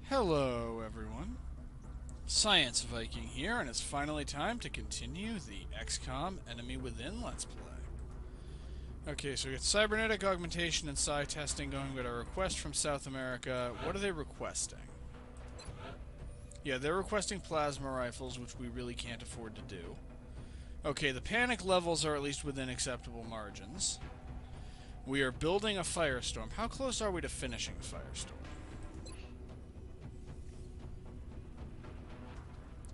Hello, everyone. Science Viking here, and it's finally time to continue the XCOM Enemy Within Let's Play. Okay, so we got cybernetic augmentation and psi testing going. We got a request from South America. What are they requesting? Yeah, they're requesting plasma rifles, which we really can't afford to do. Okay, the panic levels are at least within acceptable margins. We are building a firestorm. How close are we to finishing a firestorm?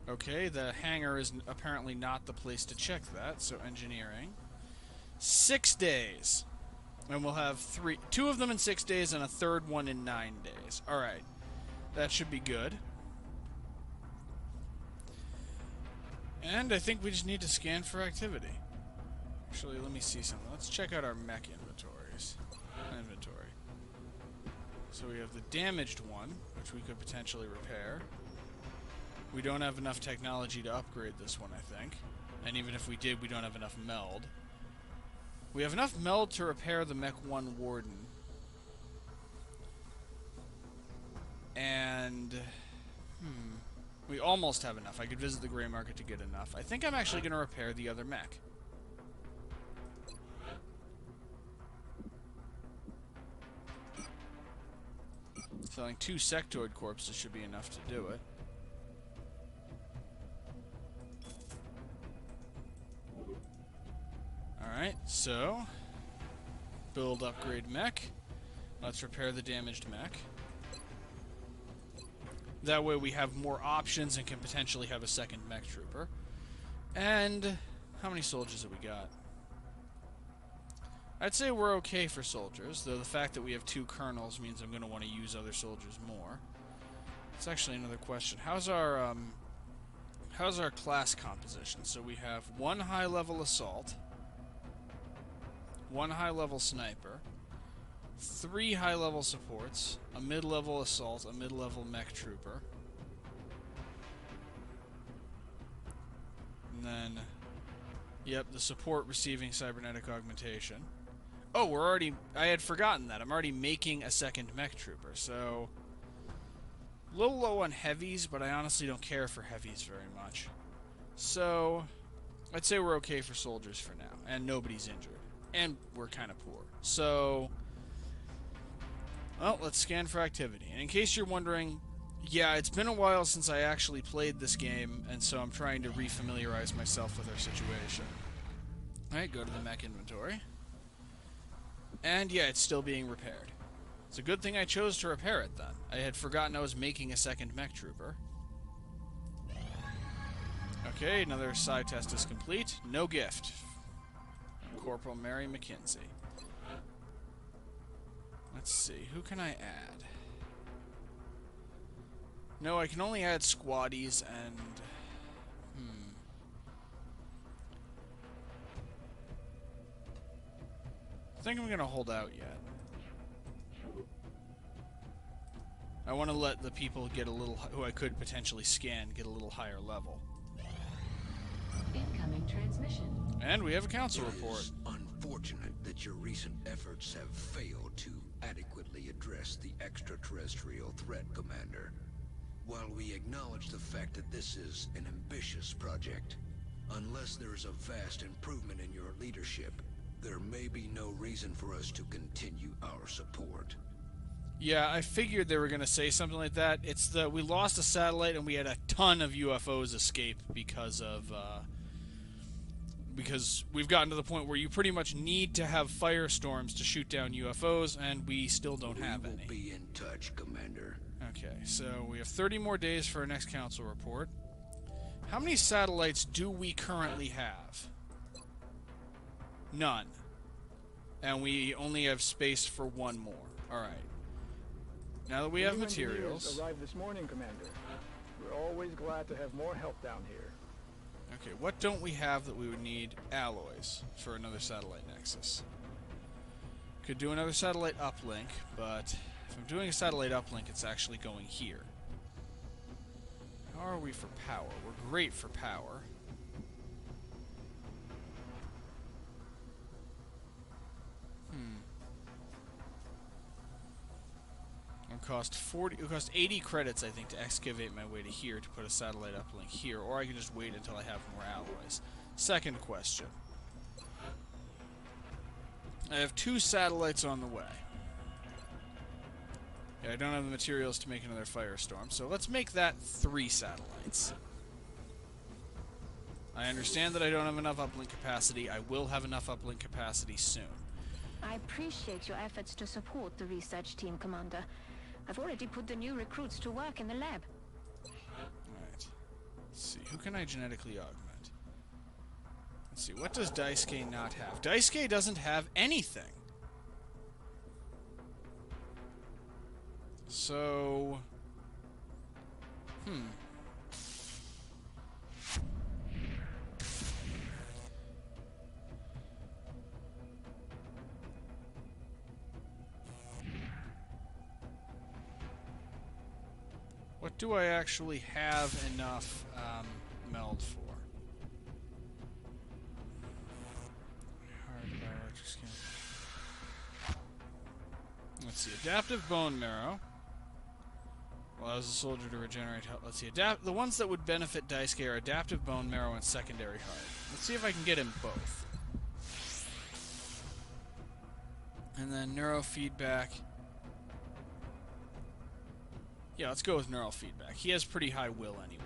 Okay, the hangar is apparently not the place to check that, so engineering. 6 days. And we'll have two of them in 6 days and a third one in 9 days. Alright. That should be good. And I think we just need to scan for activity. Actually, let me see something. Let's check out our mech inventories. Inventory. So we have the damaged one, which we could potentially repair. We don't have enough technology to upgrade this one, I think. And even if we did, we don't have enough meld. We have enough meld to repair the Mech 1 Warden. And... we almost have enough. I could visit the gray market to get enough. I think I'm actually going to repair the other mech. Selling 2 sectoid corpses should be enough to do it. Alright, so... build upgrade mech. Let's repair the damaged mech. That way we have more options and can potentially have a second mech trooper. And... how many soldiers have we got? I'd say we're okay for soldiers, though the fact that we have 2 colonels means I'm going to want to use other soldiers more. That's actually another question. How's our class composition? So we have 1 high-level assault, 1 high-level sniper, 3 high-level supports, a mid-level assault, a mid-level mech trooper, and then, yep, the support receiving cybernetic augmentation. Oh, I had forgotten that. I'm already making a second mech trooper, so... a little low on heavies, but I honestly don't care for heavies very much. So, I'd say we're okay for soldiers for now, and nobody's injured. And we're kind of poor. So, well, let's scan for activity. And in case you're wondering, yeah, it's been a while since I actually played this game, and so I'm trying to refamiliarize myself with our situation. Alright, go to the mech inventory. And yeah, it's still being repaired. It's a good thing I chose to repair it then. I had forgotten I was making a second mech trooper. Okay, another psi test is complete. No gift. Corporal Mary McKinsey. Let's see, who can I add? No, I can only add squaddies and... I think I'm gonna hold out yet. I want to let the people get a little... who I could potentially scan get a little higher level. Incoming transmission. And we have a council report. It is unfortunate that your recent efforts have failed to adequately address the extraterrestrial threat, Commander. While we acknowledge the fact that this is an ambitious project, unless there is a vast improvement in your leadership, there may be no reason for us to continue our support. Yeah, I figured they were going to say something like that. It's that we lost a satellite and we had a ton of UFOs escape because of, because we've gotten to the point where you pretty much need to have firestorms to shoot down UFOs, and we still don't have any. We will be in touch, Commander. Okay, so we have 30 more days for our next council report. How many satellites do we currently have? None. And we only have space for 1 more. Alright. Now that we have materials... arrived this morning, Commander. We're always glad to have more help down here. Okay, what don't we have that we would need? Alloys for another satellite nexus. Could do another satellite uplink, but if I'm doing a satellite uplink, it's actually going here. How are we for power? We're great for power. cost 40. It would cost 80 credits, I think, to excavate my way to here to put a satellite uplink here, or I can just wait until I have more alloys. Second question. I have 2 satellites on the way. Yeah, I don't have the materials to make another firestorm, so let's make that 3 satellites. I understand that I don't have enough uplink capacity. I will have enough uplink capacity soon. I appreciate your efforts to support the research team, Commander. I've already put the new recruits to work in the lab. Alright. Let's see. Who can I genetically augment? Let's see. What does Daisuke not have? Daisuke doesn't have anything. So... What do I actually have enough meld for? Let's see. Adaptive bone marrow allows the soldier to regenerate health. Let's see. The ones that would benefit Daisuke are adaptive bone marrow and secondary heart. Let's see if I can get him both. And then neurofeedback. Yeah, let's go with neural feedback. He has pretty high will anyway.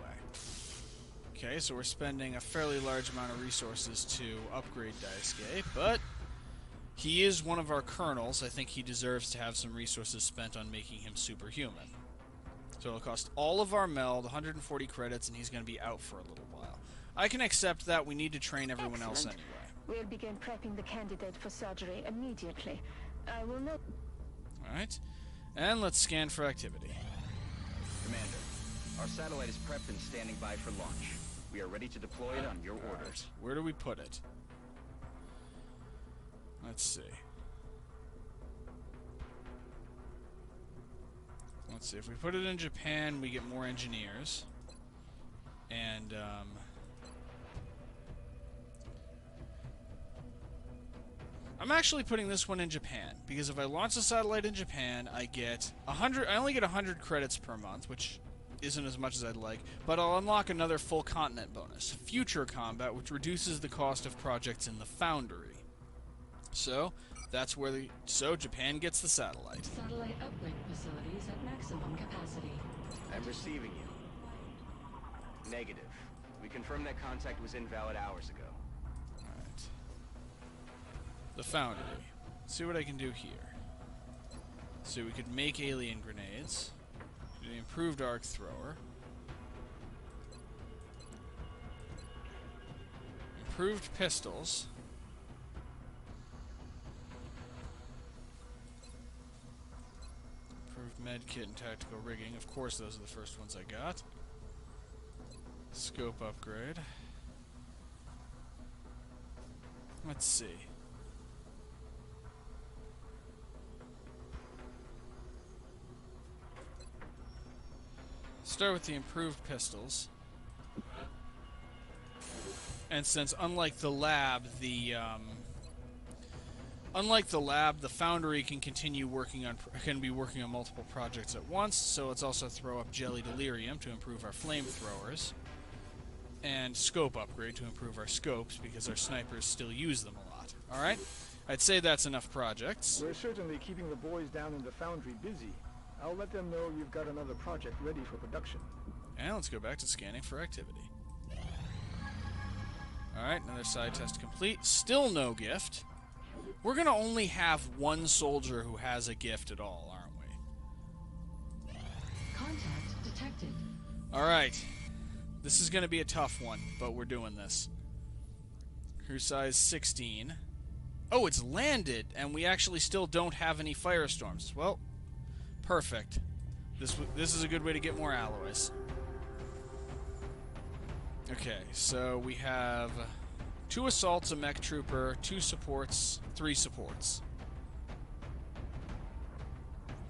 Okay, so we're spending a fairly large amount of resources to upgrade Daisuke, but he is one of our colonels. I think he deserves to have some resources spent on making him superhuman. So it'll cost all of our meld, 140 credits, and he's going to be out for a little while. I can accept that. We need to train everyone else anyway. We'll begin prepping the candidate for surgery immediately. I will note... Alright. And let's scan for activity. Commander, our satellite is prepped and standing by for launch. We are ready to deploy it on your orders. Where do we put it? Let's see. Let's see. If we put it in Japan, we get more engineers. And, I'm actually putting this one in Japan, because if I launch the satellite in Japan, I get 100. I only get 100 credits per month, which isn't as much as I'd like, but I'll unlock another full continent bonus, Future Combat, which reduces the cost of projects in the Foundry. So, that's where Japan gets the satellite. Satellite uplink facilities at maximum capacity. I'm receiving you. Negative. We confirmed that contact was invalid hours ago. Alright. The Foundry. Let's see what I can do here. So we could make alien grenades. An improved arc thrower. Improved pistols. Improved medkit and tactical rigging. Of course, those are the first ones I got. Scope upgrade. Let's see. Start with the improved pistols. And since unlike the lab, the Foundry can continue working on multiple projects at once. So let's also throw up Jelly Delirium to improve our flamethrowers, and scope upgrade to improve our scopes because our snipers still use them a lot. All right, I'd say that's enough projects. We're certainly keeping the boys down in the Foundry busy. I'll let them know you've got another project ready for production. And let's go back to scanning for activity. Alright, another side test complete. Still no gift. We're going to only have one soldier who has a gift at all, aren't we? Contact detected. Alright. This is going to be a tough one, but we're doing this. Crew size 16. Oh, it's landed, and we actually still don't have any firestorms. Well, perfect. This is a good way to get more alloys. Okay, so we have 2 assaults, a mech trooper, 2 supports, 3 supports.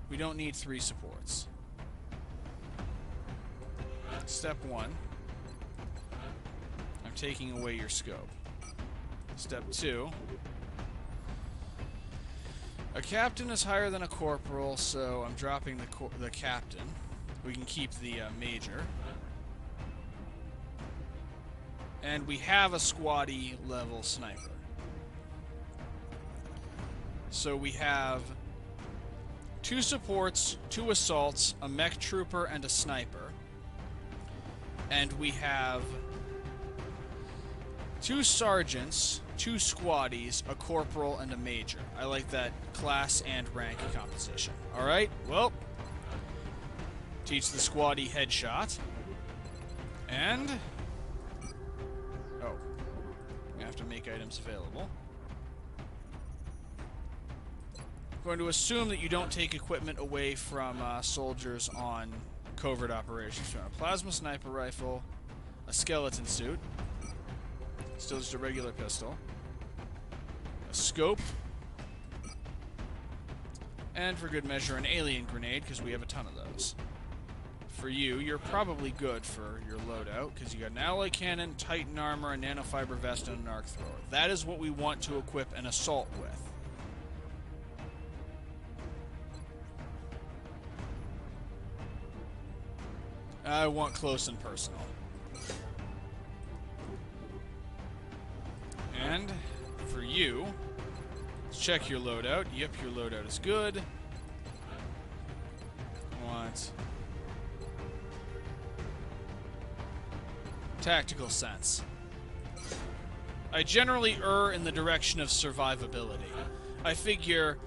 We don't need 3 supports. Step 1. I'm taking away your scope. Step 2. A captain is higher than a corporal, so I'm dropping the captain. We can keep the major. And we have a squatty level sniper. So we have 2 supports, 2 assaults, a mech trooper, and a sniper. And we have 2 sergeants, 2 squaddies, a corporal, and a major. I like that class and rank composition. Alright, well, teach the squaddie headshot. And... oh, we have to make items available. I'm going to assume that you don't take equipment away from soldiers on covert operations. So a plasma sniper rifle, a skeleton suit, still just a regular pistol, a scope, and for good measure an alien grenade, because we have a ton of those. For you, you're probably good for your loadout, because you got an alloy cannon, titan armor, a nanofiber vest, and an arc thrower. That is what we want to equip an assault with. I want close and personal. And for you, let's check your loadout. Yep, your loadout is good. Want tactical sense. I generally err in the direction of survivability. I figure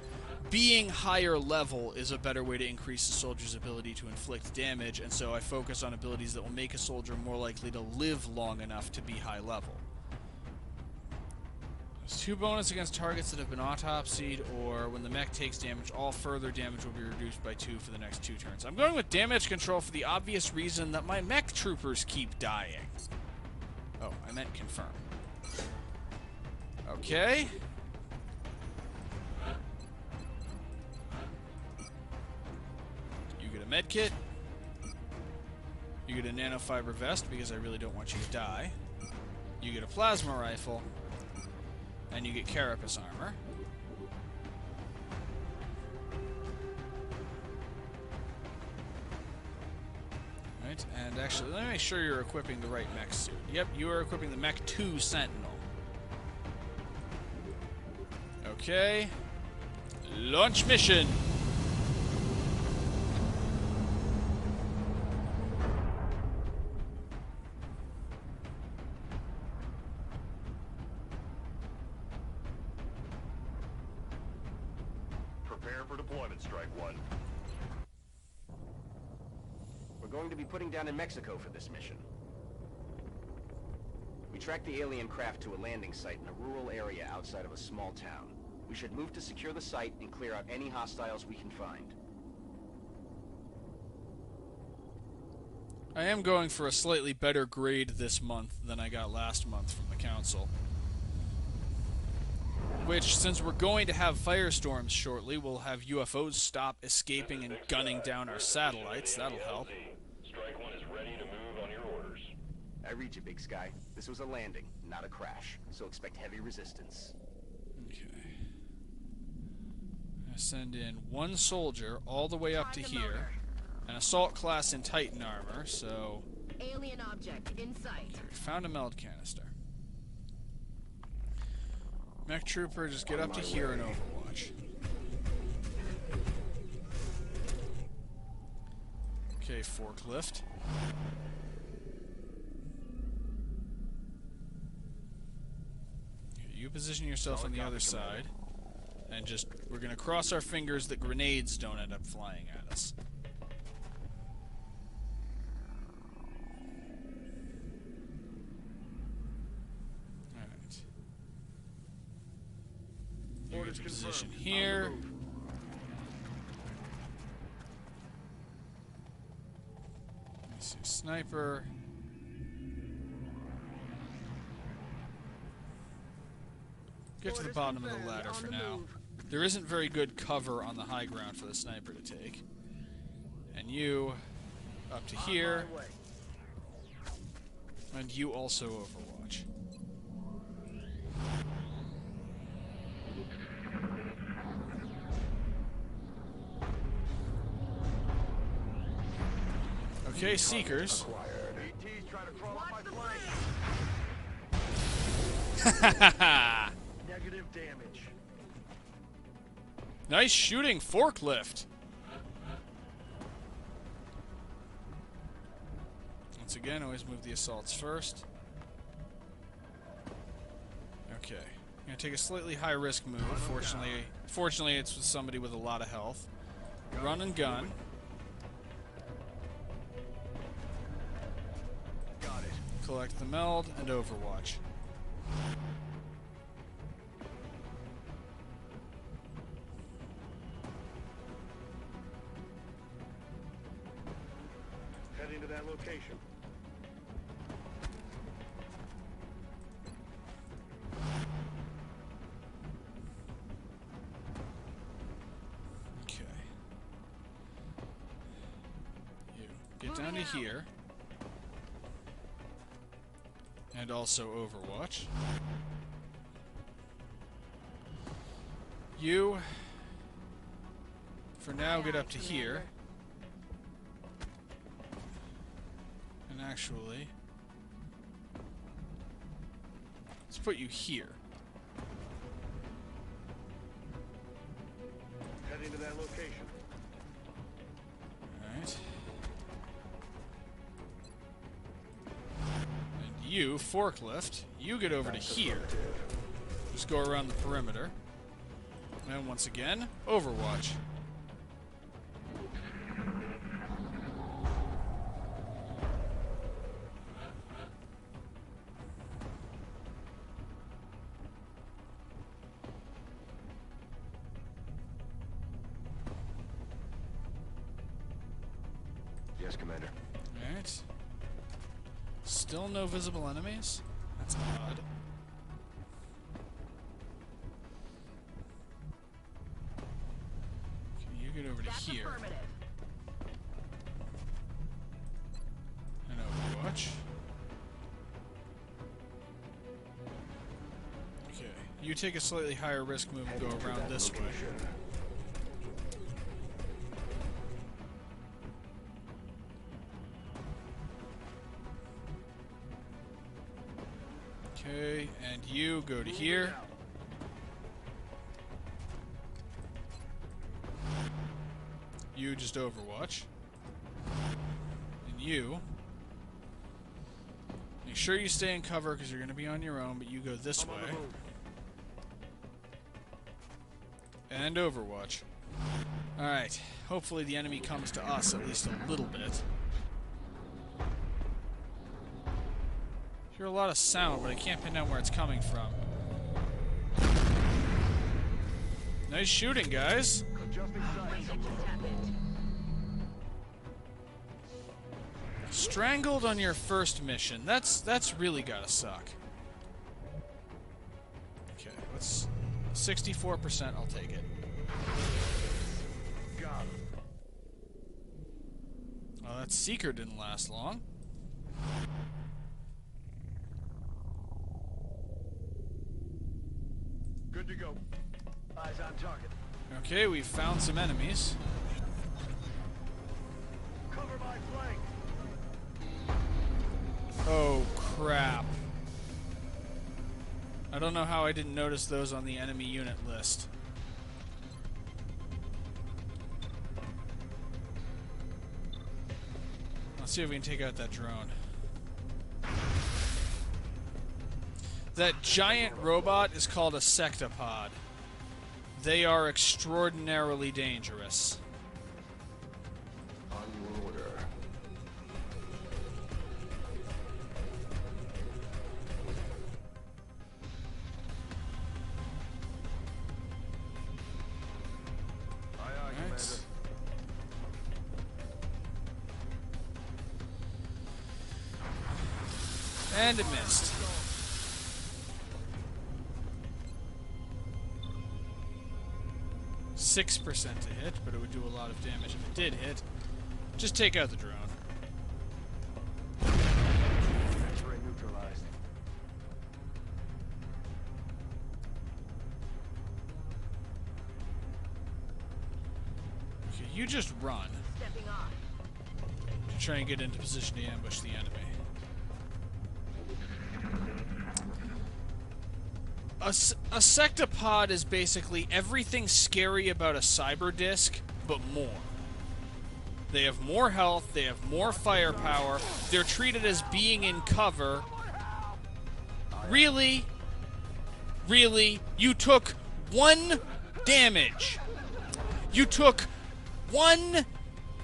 being higher level is a better way to increase the soldier's ability to inflict damage, and so I focus on abilities that will make a soldier more likely to live long enough to be high level. There's 2 bonus against targets that have been autopsied, or when the mech takes damage, all further damage will be reduced by 2 for the next 2 turns. I'm going with damage control for the obvious reason that my mech troopers keep dying. Oh, I meant confirm. Okay. You get a med kit. You get a nanofiber vest because I really don't want you to die. You get a plasma rifle. And you get carapace armor. Right, and actually, let me make sure you're equipping the right mech suit. Yep, you are equipping the Mech 2 Sentinel. Okay. Launch mission! Prepare for deployment, Strike One. We're going to be putting down in Mexico for this mission. We tracked the alien craft to a landing site in a rural area outside of a small town. We should move to secure the site and clear out any hostiles we can find. I am going for a slightly better grade this month than I got last month from the Council. Which, since we're going to have firestorms shortly, we'll have UFOs stop escaping and gunning down our satellites. That'll help. Strike One is ready to move on your orders. I read you, Big Sky. This was a landing, not a crash, so expect heavy resistance. Okay. I'm gonna send in 1 soldier all the way up to here. An assault class in Titan armor, so... Alien object in sight. Okay, we found a meld canister. Mech Trooper, just get up to here in Overwatch. Okay, forklift. Okay, you position yourself on the other side. And just, we're gonna cross our fingers that grenades don't end up flying at us. You get to position here. Let me see, sniper. Get to the bottom of the ladder for now. There isn't very good cover on the high ground for the sniper to take. And you, up to here. And you also Overwatch. Okay, Seekers. ET's trying to crawl up my flank. Negative damage. Nice shooting, forklift. Once again, always move the assaults first. Okay. I'm gonna take a slightly high risk move. Fortunately, it's with somebody with a lot of health. Run and gun. Got it. Collect the meld and Overwatch. Heading to that location. Okay. You get down to here. And also Overwatch. You, for now, get up to here. And actually, let's put you here. Heading to that location. Alright. And you, forklift, you get over to here. Just go around the perimeter. And once again, Overwatch. Yes, Commander. Alright. Still no visible enemies? That's odd. Okay, you get over to here. And Overwatch. Okay, you take a slightly higher risk move and go around this way. Okay, and you go to here. You just Overwatch. And you make sure you stay in cover because you're going to be on your own, but you go this way. And Overwatch. Alright, hopefully the enemy comes to us at least a little bit. Hear a lot of sound, but I can't pin down where it's coming from. Nice shooting, guys. Strangled on your first mission. That's really gotta suck. Okay, let's 64%. I'll take it. Got him. Well, that Seeker didn't last long. Good to go. Eyes on target. Okay, we've found some enemies. Cover my flank. Oh, crap. I don't know how I didn't notice those on the enemy unit list. Let's see if we can take out that drone. That giant robot is called a Sectopod. They are extraordinarily dangerous. On your order. Aye, aye, Commander. And it missed. .6% to hit, but it would do a lot of damage if it did hit. Just take out the drone. X-ray neutralized. Okay, you just run. to try and get into position to ambush the enemy. A Sectopod is basically everything scary about a cyber disc, but more. They have more health, they have more firepower, they're treated as being in cover. Really? Really? You took 1 damage. You took 1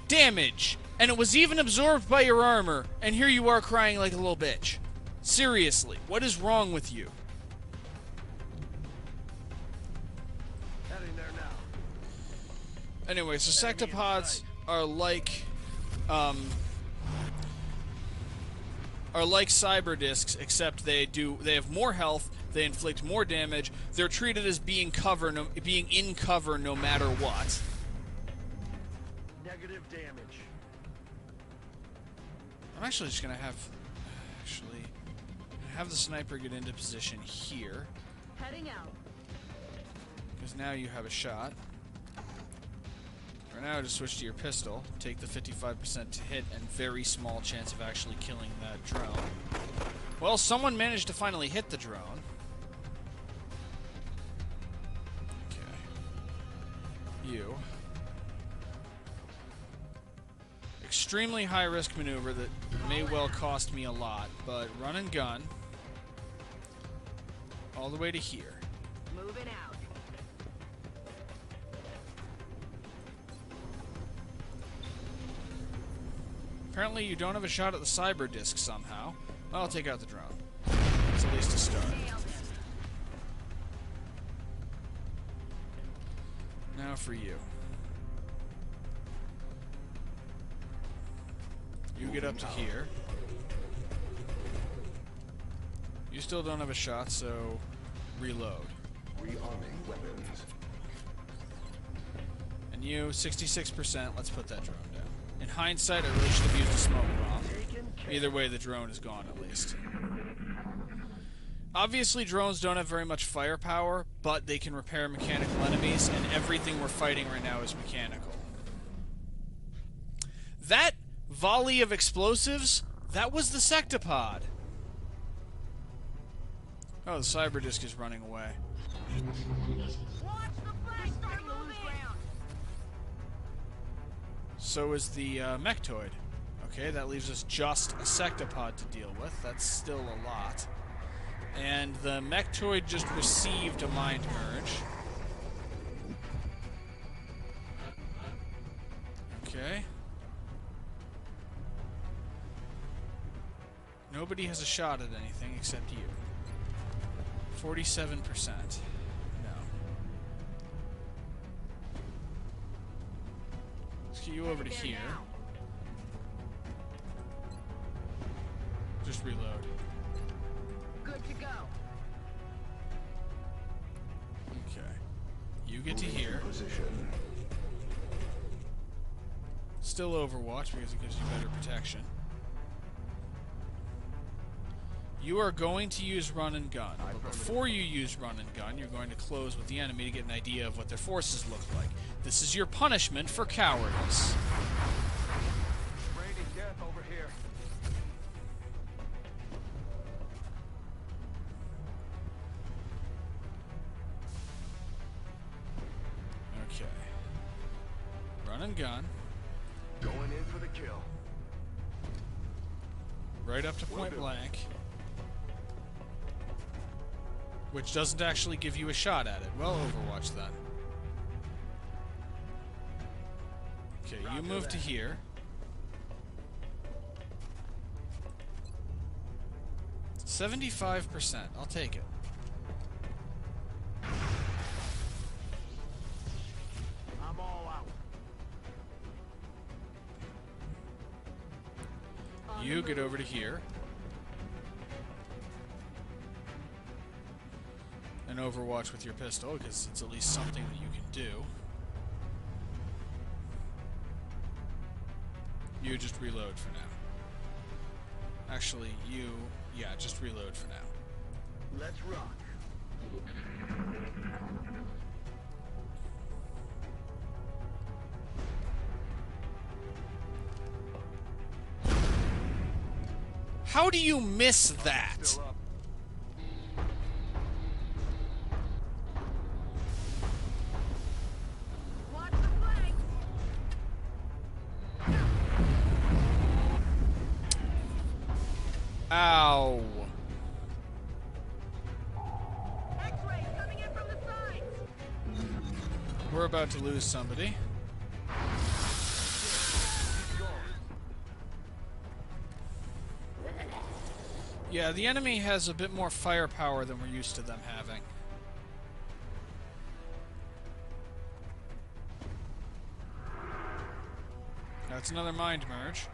damage, and it was even absorbed by your armor, and here you are crying like a little bitch. Seriously, what is wrong with you? Anyway, so Sectopods are like cyber discs, except they have more health, they inflict more damage, they're treated as being in cover no matter what. Negative damage. I'm actually just gonna have the sniper get into position here. Heading out. Because now you have a shot. For now, just switch to your pistol. Take the 55% to hit and very small chance of actually killing that drone. Well, someone managed to finally hit the drone. Okay. You. Extremely high-risk maneuver that may well cost me a lot, but run and gun. All the way to here. Moving out. Apparently you don't have a shot at the cyber disc somehow. Well, I'll take out the drone. It's at least a start. Now for you. You get up to here. You still don't have a shot, so reload. Rearming weapons. And you, 66%, let's put that drone down. In hindsight, I really should have used a smoke bomb. Either way, the drone is gone at least. Obviously, drones don't have very much firepower, but they can repair mechanical enemies, and everything we're fighting right now is mechanical. That volley of explosives, that was the Sectopod. Oh, the cyber disc is running away. So is the mechtoid. Okay, that leaves us just a Sectopod to deal with. That's still a lot. And the mechtoid just received a mind merge. Okay. Nobody has a shot at anything except you. 47%. No. Let's get you over to here. Just reload. Good to go. Okay. You get to here. Position. Still Overwatch because it gives you better protection. You are going to use run and gun, but before you use run and gun, you're going to close with the enemy to get an idea of what their forces look like. This is your punishment for cowardice. Raining death over here. Okay. Run and gun. Going in for the kill. Right up to point blank. Which doesn't actually give you a shot at it. Well, Overwatch then. Okay, you move to here. 75%. I'll take it. I'm all out. You get over to here. And Overwatch with your pistol, because it's at least something that you can do. You just reload for now. Actually, yeah, just reload for now. Let's rock. How do you miss that? Still up. Watch the flank! Ow. X-rays coming in from the sides! We're about to lose somebody. Yeah, the enemy has a bit more firepower than we're used to them having. That's another mind merge.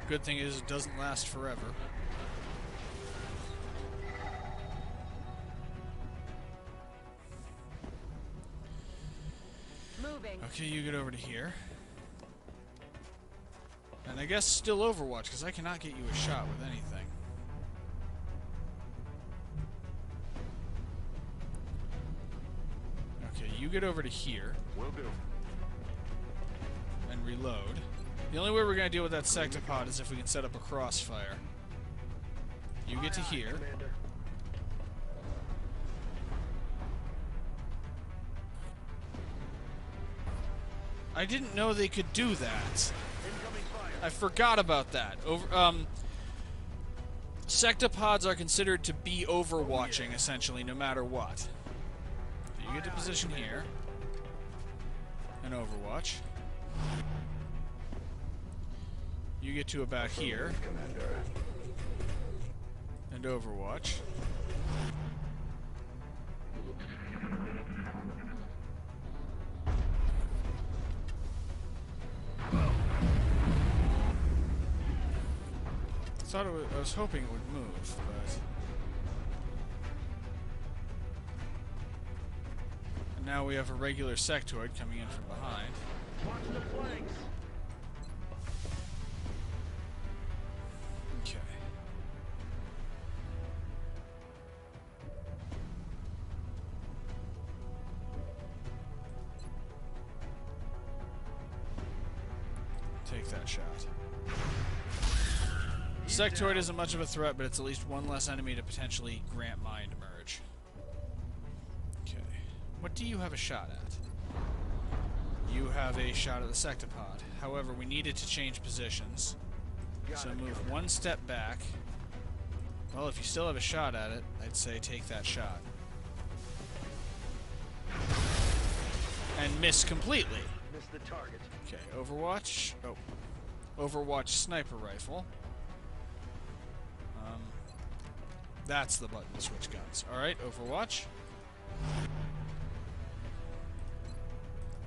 Good thing is it doesn't last forever. Moving. Okay, you get over to here. And I guess still Overwatch, because I cannot get you a shot with anything. Okay, you get over to here. Will do. And reload. The only way we're going to deal with that Sectopod is if we can set up a crossfire. You get to here. Commander. I didn't know they could do that. Incoming fire. I forgot about that. Sectopods are considered to be overwatching, essentially, no matter what. So you get to position here. And overwatch. You get to about here. Commander. And overwatch. I was hoping it would move, but... And now we have a regular sectoid coming in from behind. Watch the flanks. Okay. Take that shot. Sectoid isn't much of a threat, but it's at least one less enemy to potentially grant mind merge. Okay. What do you have a shot at? You have a shot at the Sectopod. However, we needed to change positions. So move one step back. Well, if you still have a shot at it, I'd say take that shot. And miss completely. Missed the target. Okay, Overwatch. Oh. Overwatch sniper rifle. That's the button to switch guns. Alright, Overwatch.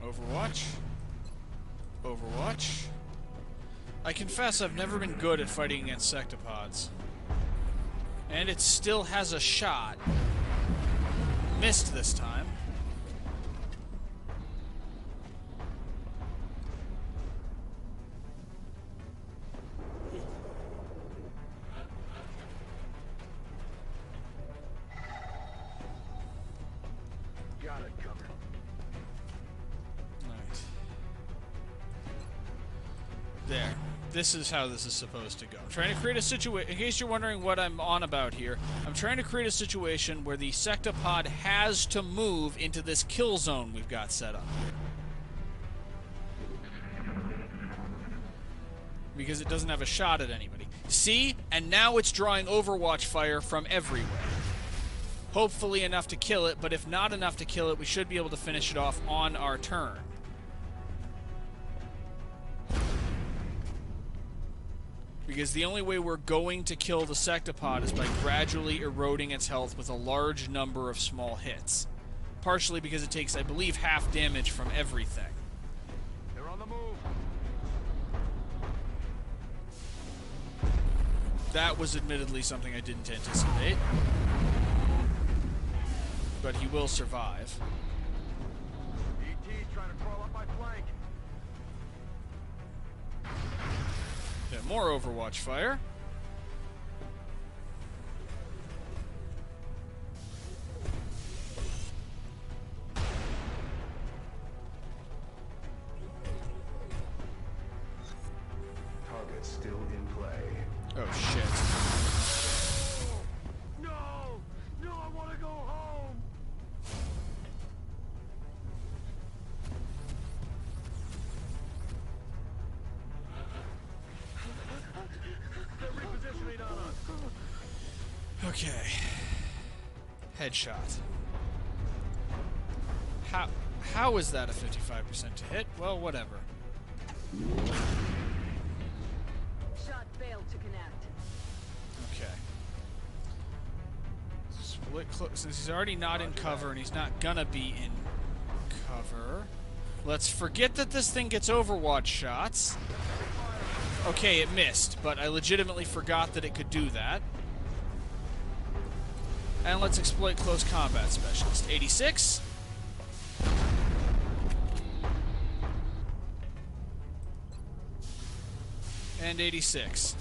Overwatch. Overwatch. I confess I've never been good at fighting against Sectopods. And it still has a shot. Missed this time. Got it covered. Right. There. This is how this is supposed to go. I'm trying to create a situation, in case you're wondering what I'm on about here, I'm trying to create a situation where the Sectopod has to move into this kill zone we've got set up here. Because it doesn't have a shot at anybody. See? And now it's drawing Overwatch fire from everywhere. Hopefully enough to kill it, but if not enough to kill it, we should be able to finish it off on our turn. Because the only way we're going to kill the Sectopod is by gradually eroding its health with a large number of small hits. Partially because it takes, I believe, half damage from everything. They're on the move. That was admittedly something I didn't anticipate. But he will survive. ET trying to crawl up my flank. Yeah, more Overwatch fire. Target still in play. Oh shit. Okay. Headshot. How is that a 55% to hit? Well, whatever. Shot failed to connect. Okay. Split since he's already not in cover and he's not gonna be in cover, let's forget that this thing gets Overwatch shots. Okay, it missed, but I legitimately forgot that it could do that. And let's exploit close combat specialist. 86. And 86.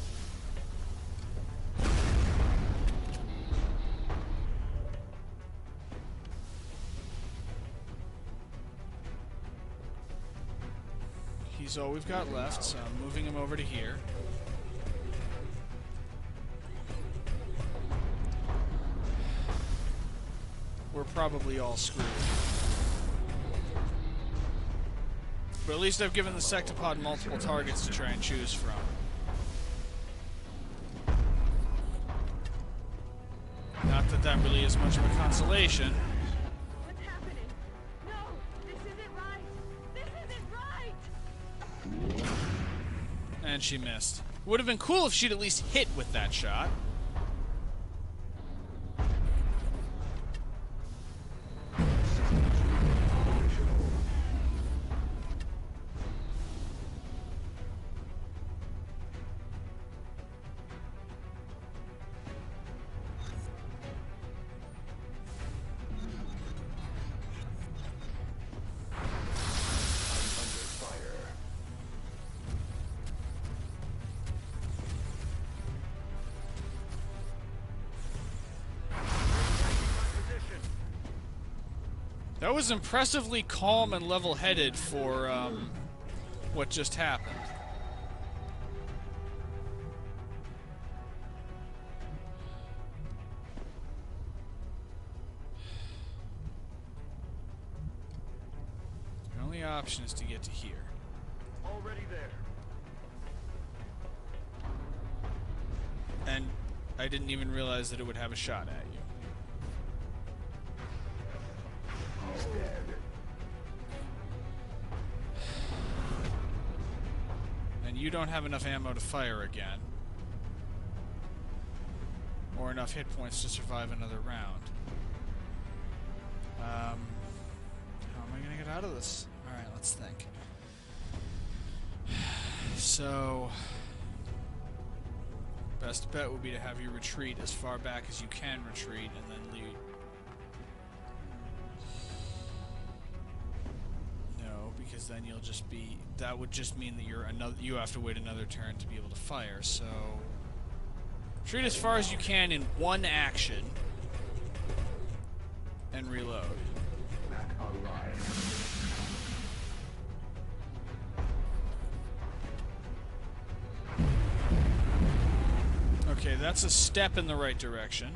He's all we've got left, so I'm moving him over to here. We're probably all screwed. But at least I've given the Sectopod multiple targets to try and choose from. Not that that really is much of a consolation. What's happening? No! This isn't right! This isn't right! And she missed. Would have been cool if she'd at least hit with that shot. That was impressively calm and level-headed for what just happened. The only option is to get to here. Already there. And I didn't even realize that it would have a shot at you. And you don't have enough ammo to fire again. Or enough hit points to survive another round. How am I going to get out of this? Alright, let's think. So, best bet would be to have you retreat as far back as you can retreat and then lead. Because then you'll just be, that would just mean that you have to wait another turn to be able to fire. So retreat as far as you can in one action and reload. Okay, that's a step in the right direction.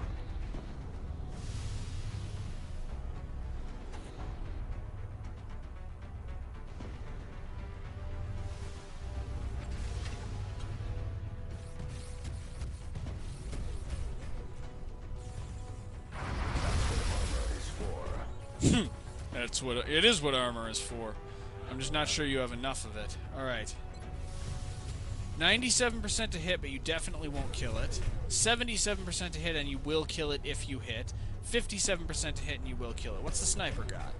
That's what it is. What armor is for. I'm just not sure you have enough of it. All right. 97% to hit, but you definitely won't kill it. 77% to hit, and you will kill it if you hit. 57% to hit, and you will kill it. What's the sniper got?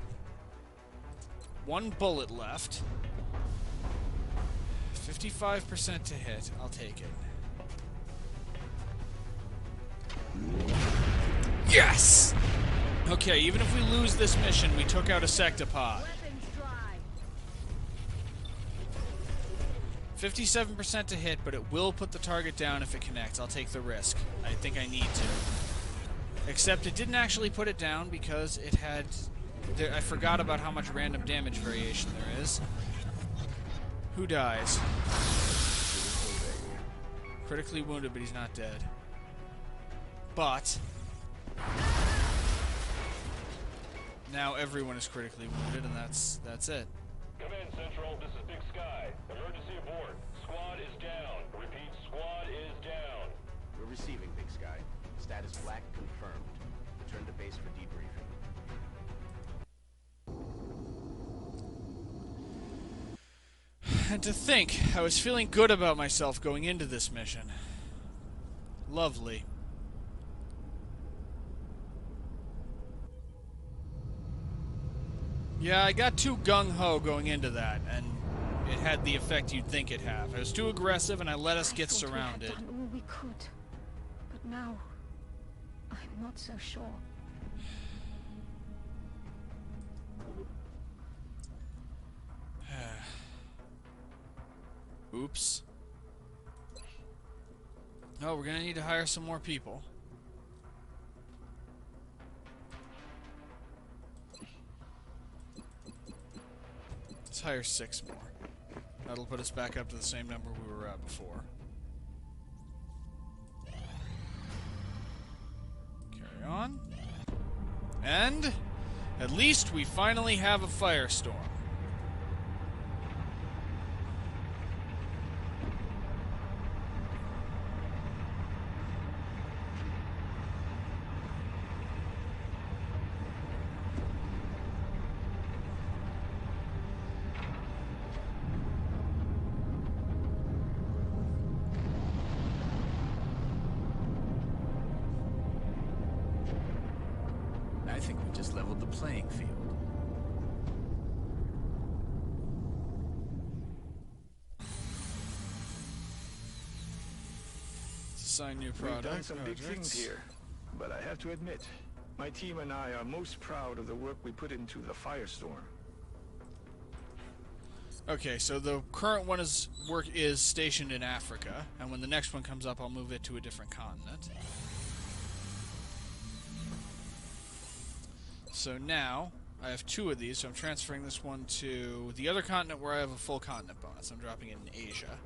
1 bullet left. 55% to hit. I'll take it. Yes! Okay, even if we lose this mission, we took out a Sectopod. 57% to hit, but it will put the target down if it connects. I'll take the risk. I think I need to. Except it didn't actually put it down because it had... I forgot about how much random damage variation there is. Who dies? Critically wounded, but he's not dead. But... now everyone is critically wounded, and that's it. Command Central, this is Big Sky. Emergency abort. Squad is down. Repeat, squad is down. We're receiving, Big Sky. Status Black confirmed. Return to base for debriefing. And to think, I was feeling good about myself going into this mission. Lovely. Yeah, I got too gung-ho going into that, and it had the effect you'd think it'd have. I was too aggressive, and I let us get surrounded. We had done all we could, but now I'm not so sure. Oops. Oh, we're gonna need to hire some more people. Let's hire 6 more. That'll put us back up to the same number we were at before. Carry on. And at least we finally have a firestorm. I think we just leveled the playing field. Let's assign new We've products. done some big things here, but I have to admit, my team and I are most proud of the work we put into the firestorm. Okay, so the current one is stationed in Africa, and when the next one comes up, I'll move it to a different continent. So now, I have 2 of these, so I'm transferring this one to the other continent where I have a full continent bonus. I'm dropping it in Asia.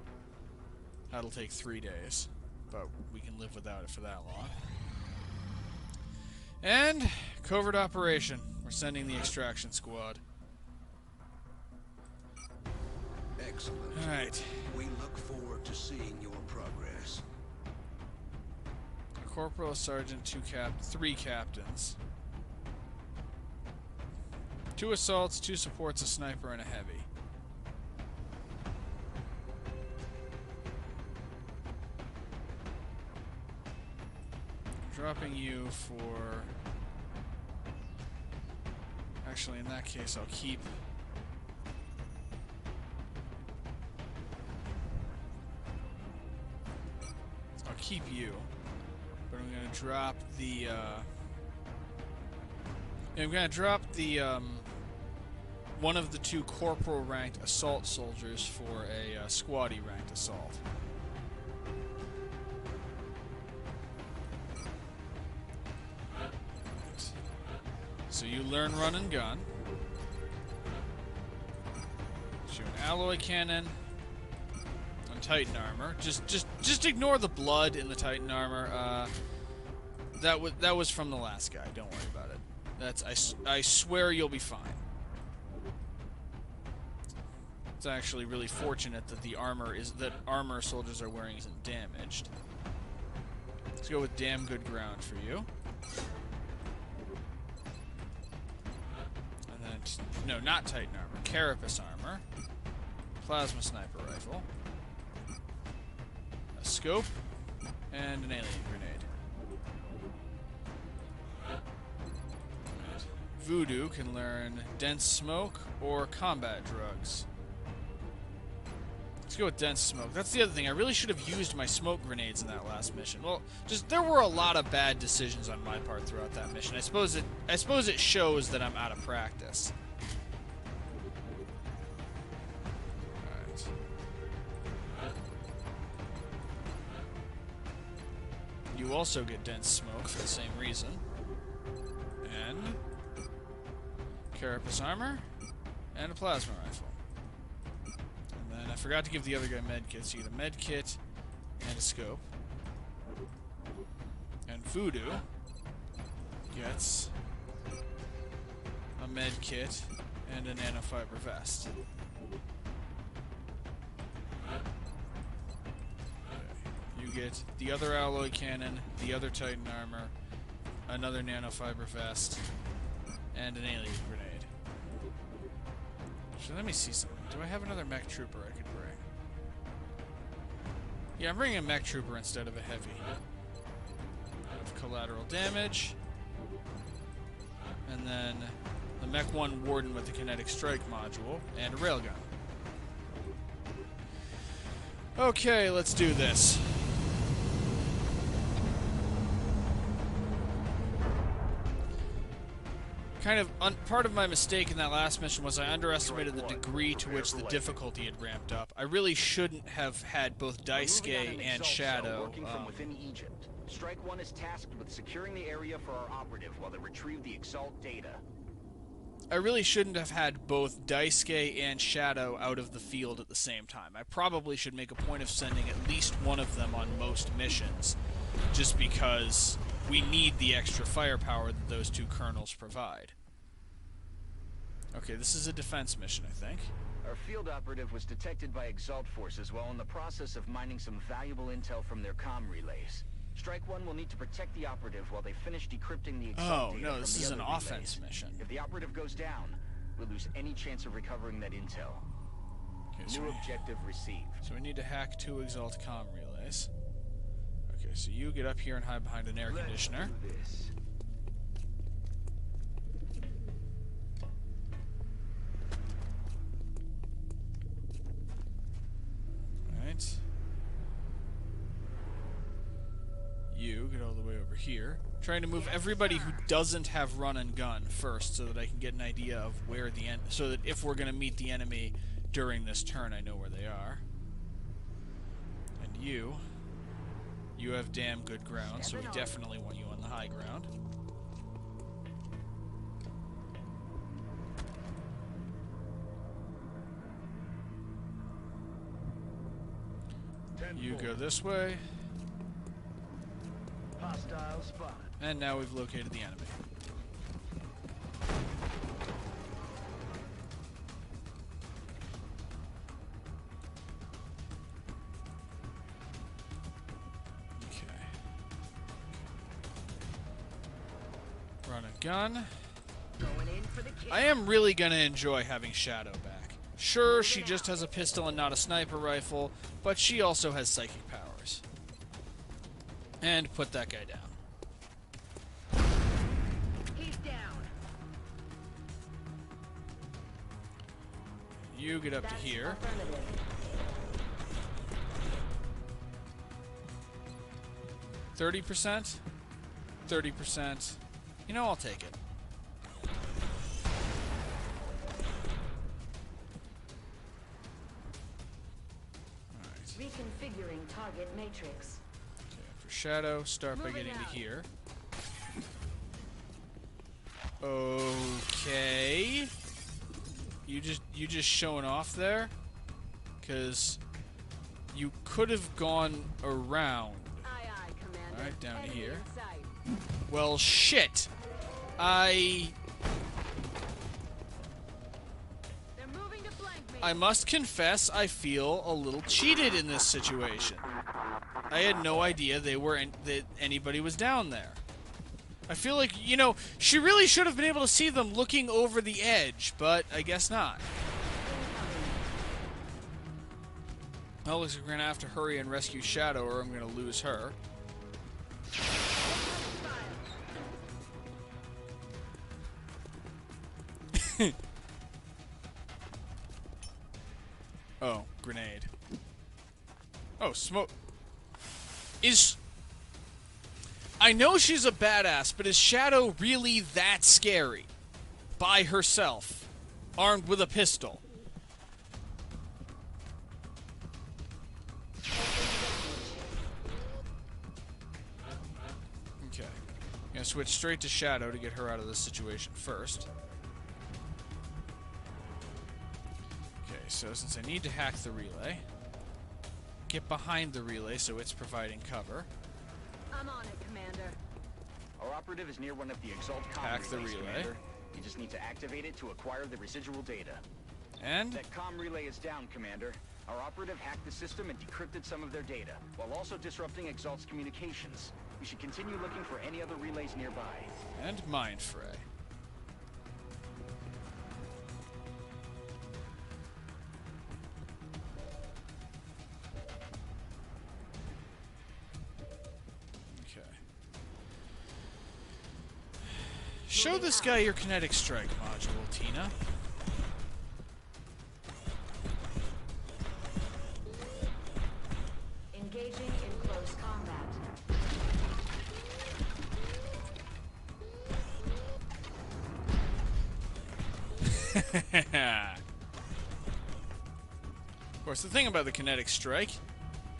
That'll take 3 days, but we can live without it for that long. And, covert operation. We're sending the extraction squad. Excellent. Alright. We look forward to seeing your progress. A corporal, a sergeant, 3 captains. 2 assaults, 2 supports, a sniper, and a heavy. Dropping you for... Actually, in that case, I'll keep... you. But I'm going to drop the... I'm going to drop the... one of the 2 corporal-ranked assault soldiers for a squaddy-ranked assault. So you learn run and gun. Shoot an alloy cannon and Titan armor. Just ignore the blood in the Titan armor. That was from the last guy. Don't worry about it. I swear you'll be fine. It's actually really fortunate that the armor soldiers are wearing isn't damaged. Let's go with damn good ground for you. And then, no, not Titan armor, Carapace armor, plasma sniper rifle, a scope, and an alien grenade. Voodoo can learn dense smoke or combat drugs. Let's go with dense smoke. That's the other thing. I really should have used my smoke grenades in that last mission. Well, there were a lot of bad decisions on my part throughout that mission. I suppose it shows that I'm out of practice. Alright. You also get dense smoke for the same reason. And Carapace armor and a plasma rifle. And I forgot to give the other guy medkits. So you get a medkit and a scope. And Voodoo gets a medkit and a nanofiber vest. Okay. You You get the other alloy cannon, the other Titan armor, another nanofiber vest, and an alien grenade. So let me see something. Do I have another mech trooper I could bring? Yeah, I'm bringing a mech trooper instead of a heavy. I have collateral damage. And then the Mech 1 Warden with the kinetic strike module, and a railgun. Okay, let's do this. Kind of part of my mistake in that last mission was I underestimated the degree to which the difficulty had ramped up. I really shouldn't have had both Daisuke and Shadow. Working from within Egypt. Strike 1 is tasked with securing the area for our operative while they retrieve the Exalt data. I really shouldn't have had both Daisuke and Shadow out of the field at the same time. I probably should make a point of sending at least one of them on most missions, just because we need the extra firepower that those two colonels provide. Okay, this is a defense mission, I think. Our field operative was detected by Exalt forces while in the process of mining some valuable intel from their comm relays. Strike 1 will need to protect the operative while they finish decrypting the Exalt data no, this from is the an other offense relays. mission. If the operative goes down, we'll lose any chance of recovering that intel. Okay, New objective received. So we need to hack 2 Exalt comm relays. Okay, so you get up here and hide behind an air conditioner. Let's do this. Alright. You get all the way over here. Trying to move everybody who doesn't have run and gun first so that I can get an idea of where the end, so that if we're going to meet the enemy during this turn, I know where they are. And you have damn good ground, so we definitely want you on the high ground. You go this way. Hostile spotted. And now we've located the enemy. Okay. Run and gun. I am really gonna enjoy having Shadow back. Sure, she just has a pistol and not a sniper rifle, but she also has psychic powers. And put that guy down. He's down. You get up to here. 30%? 30%. You know, I'll take it. Reconfiguring target matrix. Okay, for Shadow, start by getting to here. Okay. You just showing off there? Because you could have gone around. Aye, aye, Commander. Alright, down to Enemy here. in sight. Well, shit! They're moving to flank me. I must confess I feel a little cheated in this situation. I had no idea that anybody was down there. I feel like, you know, she really should have been able to see them looking over the edge, but I guess not. Well, looks like we're gonna have to hurry and rescue Shadow or I'm gonna lose her. Oh, grenade. Oh, smoke. I know she's a badass, but is Shadow really that scary? By herself. Armed with a pistol. Okay. I'm gonna switch straight to Shadow to get her out of this situation first. Okay, so since I need to hack the relay, get behind the relay so it's providing cover. I'm on it, Commander. Our operative is near one of the Exalt Hack comm the relays, relay. Commander. You just need to activate it to acquire the residual data. And That comm relay is down, Commander. Our operative hacked the system and decrypted some of their data, while also disrupting Exalt's communications. We should continue looking for any other relays nearby. And mind fray. Okay. Show this guy your kinetic strike module, Tina. Engaging in close combat. Of course, the thing about the kinetic strike,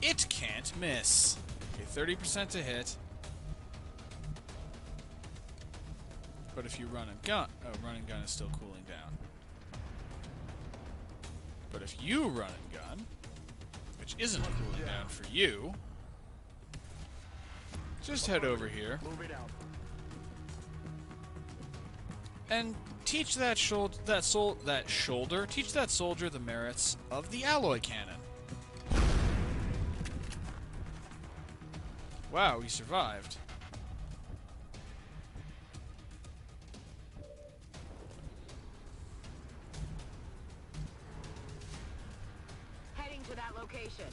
it can't miss. Okay, 30% to hit. But if you run and gun... Oh, run and gun is still cooling down. But if you run and gun, which isn't cooling down for you, just head over here and teach that teach that soldier the merits of the alloy cannon. Wow, he survived. Heading to that location.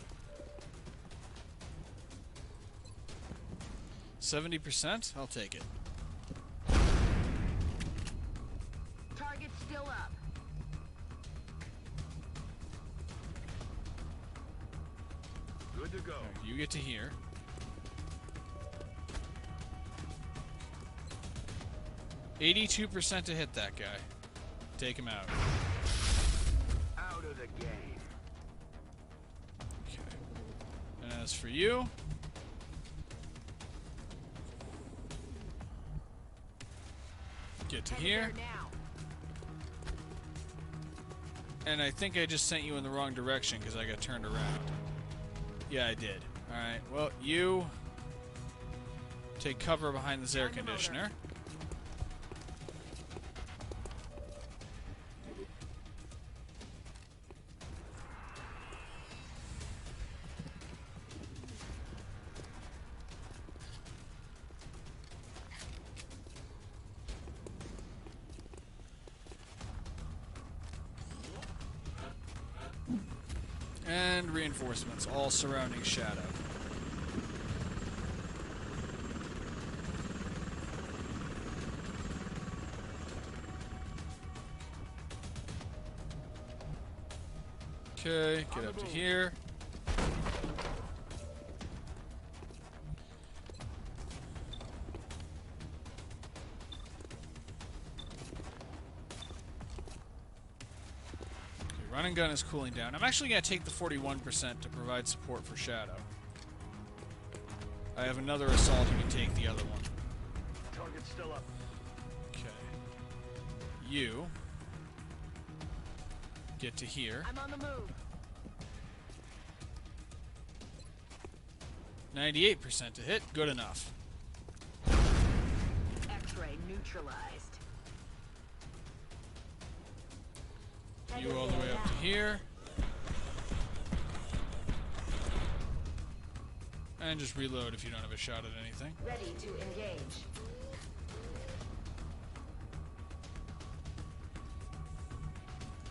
70%? I'll take it. Target still up. Good to go. Right, you get to here. %82% to hit that guy. Take him out. Out of the game. Okay. And as for you, get to here. Now. And I think I just sent you in the wrong direction because I got turned around. Yeah, I did. Alright, well, you take cover behind this air conditioner. And reinforcements, all surrounding Shadow. Okay, get up to here. Run and gun is cooling down. I'm actually going to take the 41% to provide support for Shadow. I have another assault who can take the other one. Target's still up. Okay. You get to here. I'm on the move. 98% to hit. Good enough. X-ray neutralized. You all the way up to here. And just reload if you don't have a shot at anything. Ready to engage.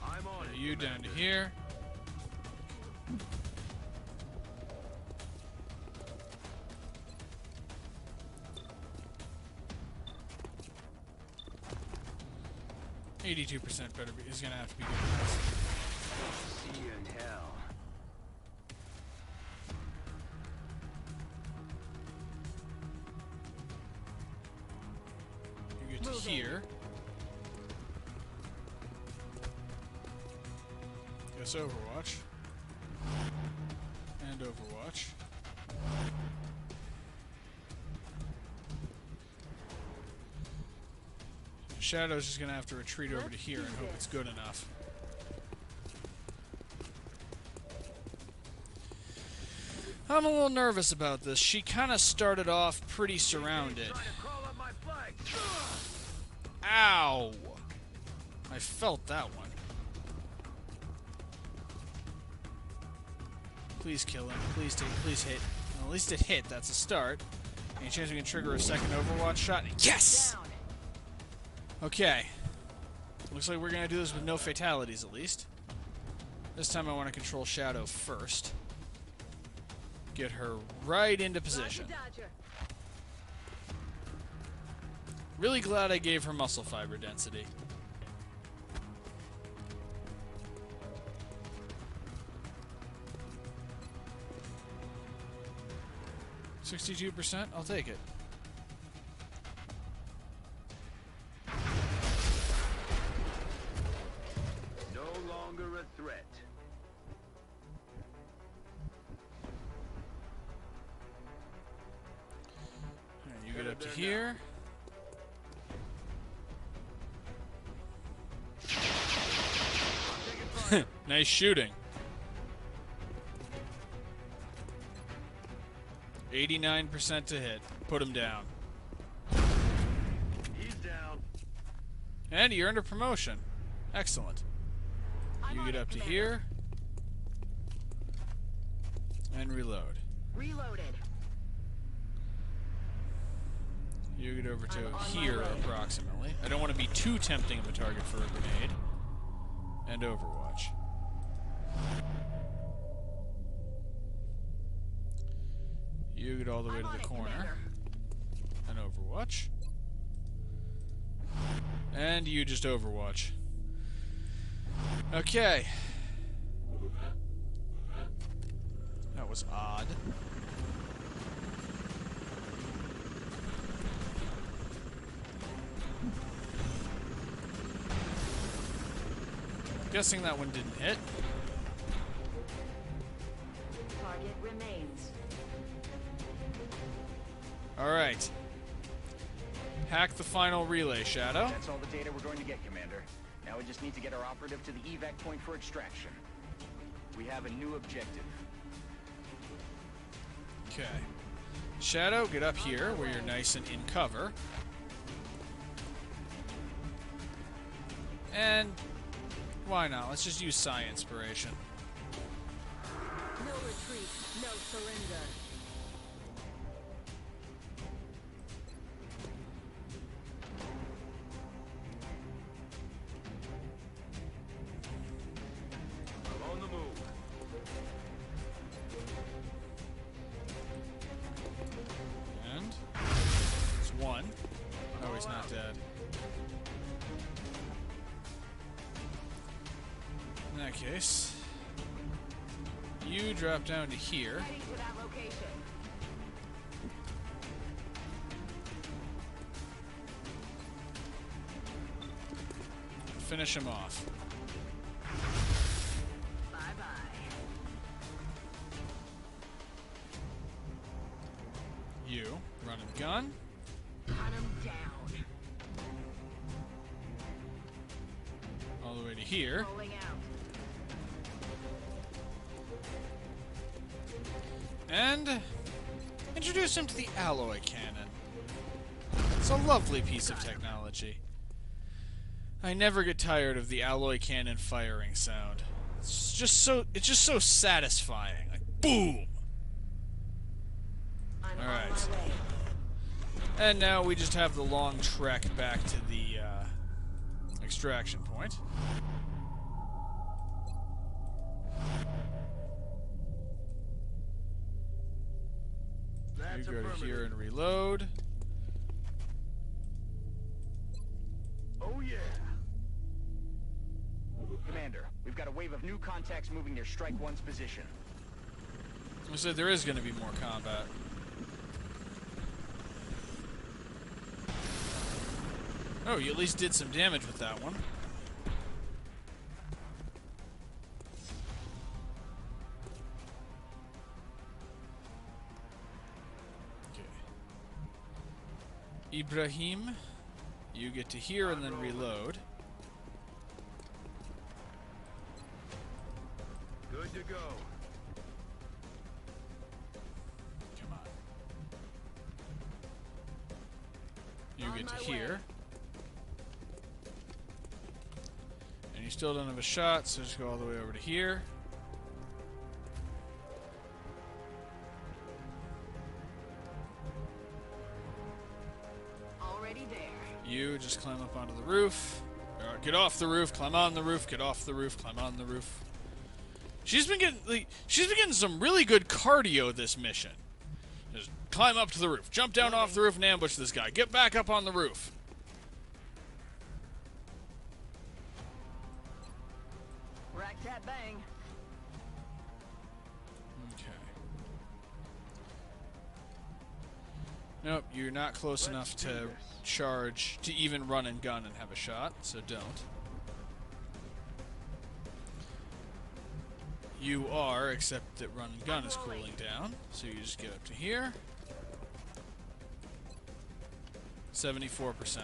I'm on it. You down to here. .82% better be, is gonna have to be good. See you in hell. You get to here. Guess Overwatch. And Overwatch. Shadow's just gonna have to retreat over to here and hope it's good enough. I'm a little nervous about this. She kind of started off pretty surrounded. Ow! I felt that one. Please kill him. Please hit. Well, at least it hit. That's a start. Any chance we can trigger a second Overwatch shot? Yes! Down. Okay. Looks like we're going to do this with no fatalities, at least. This time I want to control Shadow first. Get her right into position. Dodger. Really glad I gave her muscle fiber density. %, I'll take it. No longer a threat. Alright, you get up to here. Nice shooting. 89% to hit. Put him down. He's down. And you earned a promotion. Excellent. You get up to here. And reload. Reloaded. You get over to here, approximately. I don't want to be too tempting of a target for a grenade. And Overwatch. You get all the way to the corner. And Overwatch. And you just Overwatch. Okay. That was odd. Guessing that one didn't hit. Target remains. Alright. Hack the final relay, Shadow. That's all the data we're going to get, Commander. Now we just need to get our operative to the evac point for extraction. We have a new objective. Okay. Shadow, get up here where you're nice and in cover. And why not? Let's just use Psi Inspiration. No retreat, no surrender. I'm on the move. And it's one. Oh, he's not dead. In that case, you drop down to here. Heading to that location. Finish him off. Bye-bye. You run and gun. Hunt him down. All the way to here. Rolling out. And introduce him to the alloy cannon. It's a lovely piece of technology. I never get tired of the alloy cannon firing sound. It's just so satisfying. Like boom. I'm All on right. my way. And now we just have the long trek back to the extraction point. You That's go to affirmative. here and reload. Oh yeah. Commander, we've got a wave of new contacts moving near Strike One's position. I said there is going to be more combat. Oh, you at least did some damage with that one. Okay. Ibrahim, you get to here and then reload. Good to go. Come on. You On get to my here. way. And you still don't have a shot, so just go all the way over to here. You just climb up onto the roof. Get off the roof, climb on the roof, get off the roof, climb on the roof. She's been getting some really good cardio this mission. Just climb up to the roof, jump down off the roof and ambush this guy. Get back up on the roof. Rack tat bang. Okay. Nope, you're not close enough to charge, to even run and gun and have a shot, so don't. You are, except that run and gun is cooling down, so you just get up to here. 74%.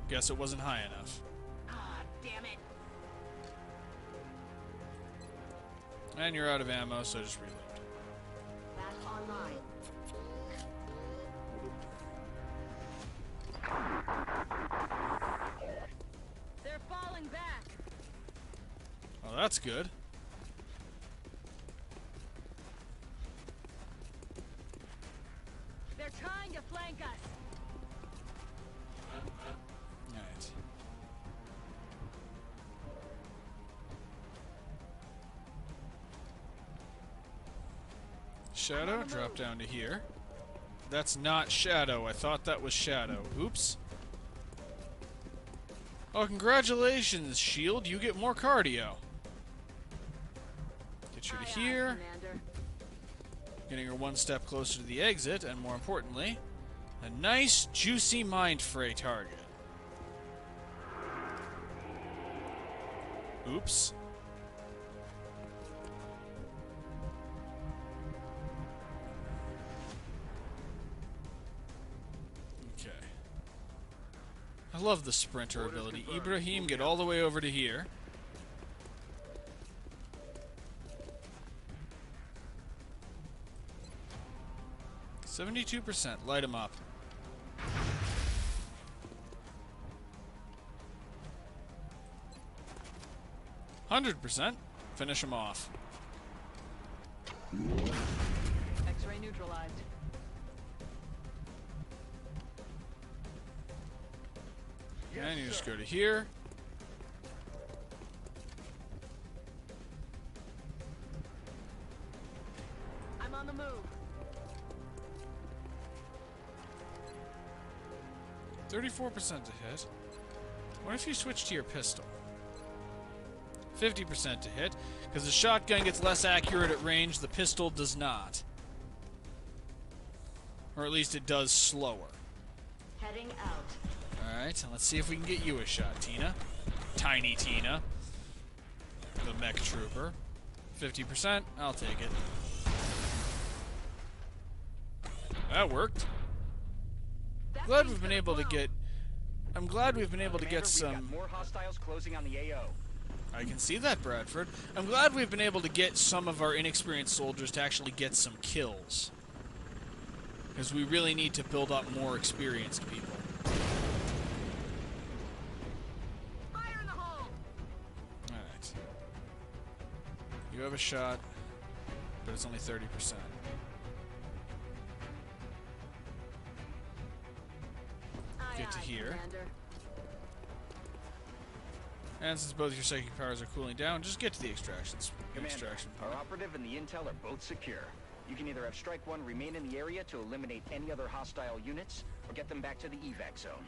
Guess it wasn't high enough. Ah, damn it. And you're out of ammo, so just reload. Back online. They're falling back. Oh, that's good. They're trying to flank us. Alright. Shadow, drop down to here. That's not Shadow. I thought that was Shadow. Oops. Oh, congratulations, Shield. You get more cardio. Get you to here. Commander. Getting her one step closer to the exit, and more importantly, a nice, juicy mind fray target. Oops. Okay. I love the sprinter ability. Ibrahim, get all the way over to here. %. Light him up. %. Finish him off. X-ray neutralized. And you just go to here. I'm on the move. 34% to hit. What if you switch to your pistol? 50% to hit, because the shotgun gets less accurate at range, the pistol does not. Or at least it does slower. Heading out. Alright, let's see if we can get you a shot, Tina. Tiny Tina. The mech trooper. 50%, I'll take it. That worked. Glad we've been able to get. I'm glad we've been able to get Commander, we've some. got more hostiles closing on the AO. I can see that, Bradford. I'm glad we've been able to get some of our inexperienced soldiers to actually get some kills. Because we really need to build up more experienced people. Fire in the hole. Alright. You have a shot, but it's only 30%. Get to here. Commander. And since both your psychic powers are cooling down, just get to the extraction Commander, our point. operative and the intel are both secure. You can either have Strike 1 remain in the area to eliminate any other hostile units, or get them back to the evac zone.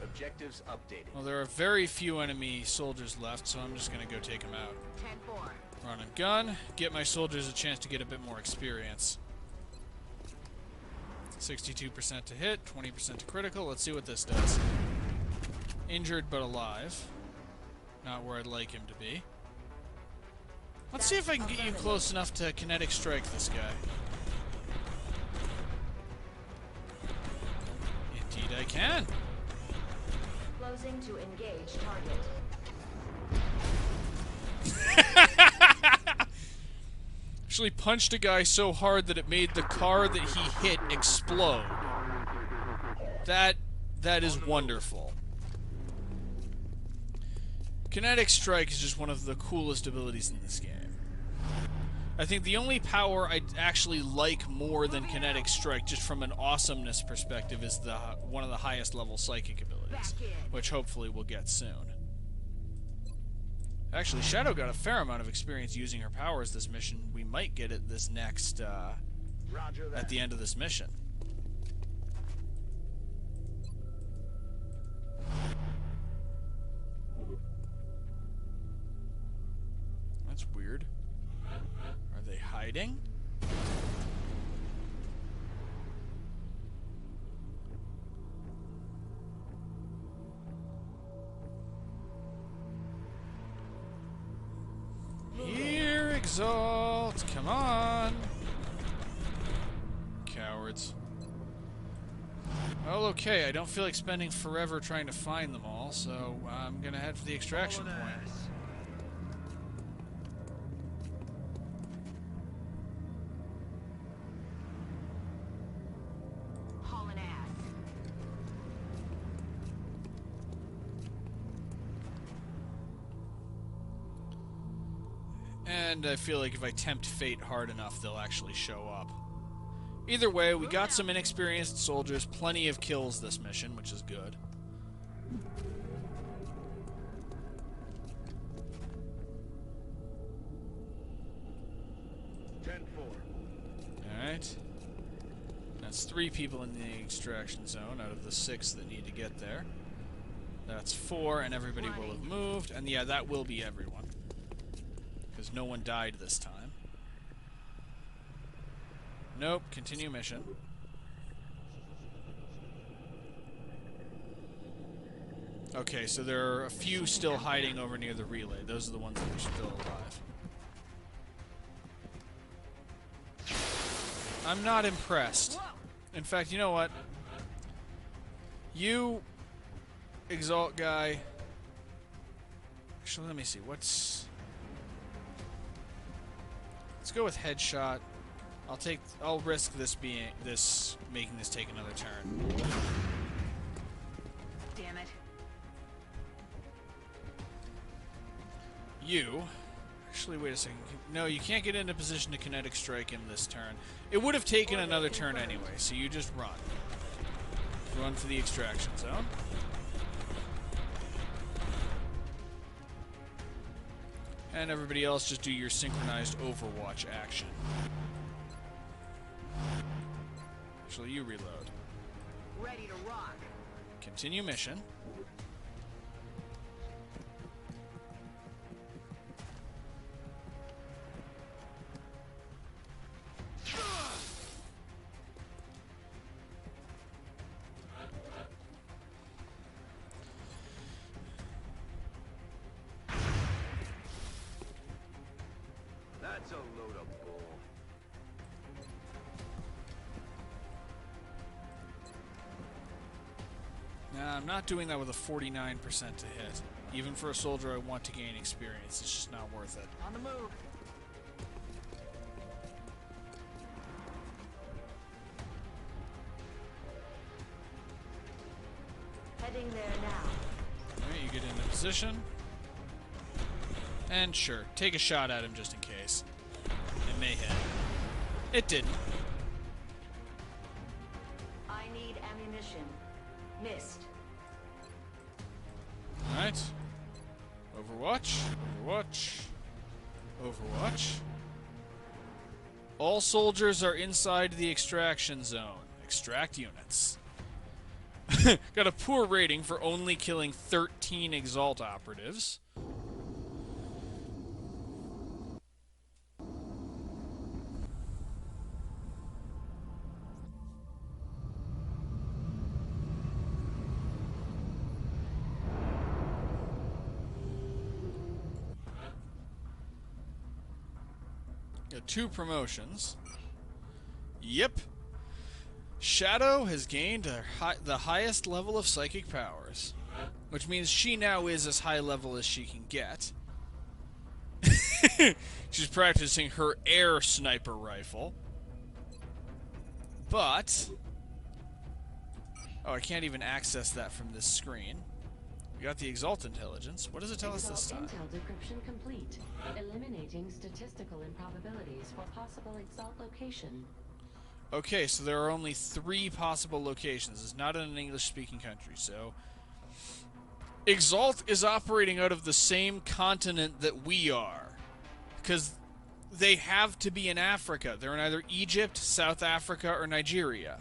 Objectives updated. Well, there are very few enemy soldiers left, so I'm just going to go take them out. 10-4. Run and gun, get my soldiers a chance to get a bit more experience. 62% to hit, 20% to critical. Let's see what this does. Injured but alive. Not where I'd like him to be. Let's see if I can get you close enough to kinetic strike this guy. Indeed I can. Closing to engage target. Actually punched a guy so hard that it made the car that he hit explode. That is wonderful. Kinetic Strike is just one of the coolest abilities in this game. I think the only power I actually like more than Kinetic Strike, just from an awesomeness perspective, is the one of the highest level psychic abilities, which hopefully we'll get soon. Actually, Shadow got a fair amount of experience using her powers this mission. We might get it this next, at the end of this mission. That's weird. Are they hiding? Here, Exalt! Come on! Cowards. Well, okay, I don't feel like spending forever trying to find them all, so I'm gonna head for the extraction point. And I feel like if I tempt fate hard enough, they'll actually show up. Either way, we got some inexperienced soldiers, plenty of kills this mission, which is good. Alright. That's 3 people in the extraction zone out of the 6 that need to get there. That's 4, and everybody will have moved. And yeah, that will be everyone. Because no one died this time. Nope, continue mission. Okay, so there are a few still hiding over near the relay. Those are the ones that are still alive. I'm not impressed. In fact, you know what? You, Exalt guy... Actually, let me see. Let's go with Headshot. I'll risk making this take another turn. Damn it. You... Actually, wait a second. No, you can't get into position to Kinetic Strike him this turn. It would have taken another turn anyway, so you just run. Run for the extraction zone. And everybody else just do your synchronized Overwatch action. Actually, you reload. Ready to rock. Continue mission. That's a load of bull. Nah, I'm not doing that with a 49% to hit. Even for a soldier I want to gain experience, it's just not worth it. On the move. Heading there now. Alright, you get into position. And sure, take a shot at him just in case. It may hit. It didn't. I need ammunition. Missed. Alright. Overwatch. Overwatch. Overwatch. All soldiers are inside the extraction zone. Extract units. Got a poor rating for only killing 13 Exalt operatives. Got 2 promotions. Yep. Shadow has gained the highest level of psychic powers, which means she now is as high level as she can get. She's practicing her air sniper rifle. But... oh, I can't even access that from this screen. We got the Exalt intelligence. What does it tell us this time? Intel decryption complete. Eliminating statistical improbabilities for possible Exalt location. Okay, so there are only 3 possible locations. It's not in an English-speaking country, so... Exalt is operating out of the same continent that we are. Because they have to be in Africa. They're in either Egypt, South Africa, or Nigeria.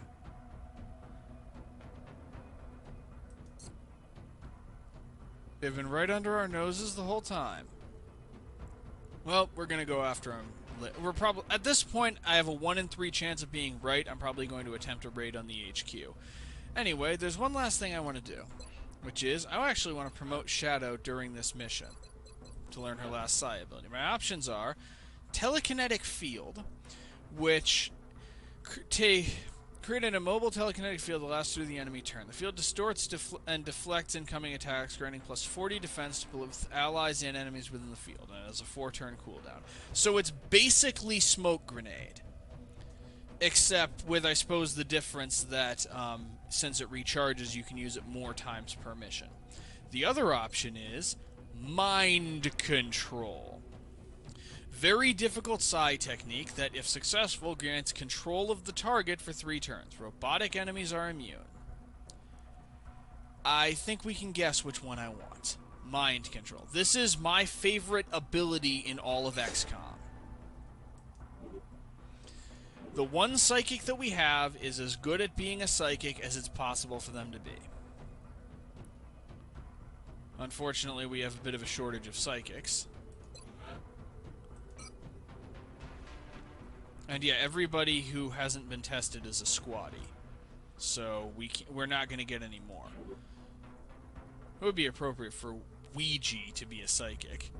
They've been right under our noses the whole time. Well, we're going to go after them. We're probably at this point, I have a 1 in 3 chance of being right. I'm probably going to attempt a raid on the HQ. Anyway, there's one last thing I want to do, which is I actually want to promote Shadow during this mission to learn her last psi ability. My options are Telekinetic Field, which create an immobile telekinetic field that lasts through the enemy turn. The field distorts and deflects incoming attacks, granting plus 40 defense to both allies and enemies within the field, and it has a 4-turn cooldown. So it's basically Smoke Grenade, except with, I suppose, the difference that since it recharges, you can use it more times per mission. The other option is Mind Control. Very difficult psi technique that, if successful, grants control of the target for 3 turns. Robotic enemies are immune. I think we can guess which one I want. Mind Control. This is my favorite ability in all of XCOM. The one psychic that we have is as good at being a psychic as it's possible for them to be. Unfortunately, we have a bit of a shortage of psychics. And yeah, everybody who hasn't been tested is a squatty. So we're not going to get any more. It would be appropriate for Ouija to be a psychic.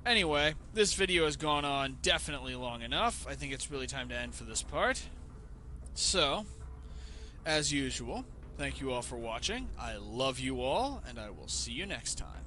Anyway, this video has gone on definitely long enough. I think it's really time to end for this part. So, as usual, thank you all for watching. I love you all, and I will see you next time.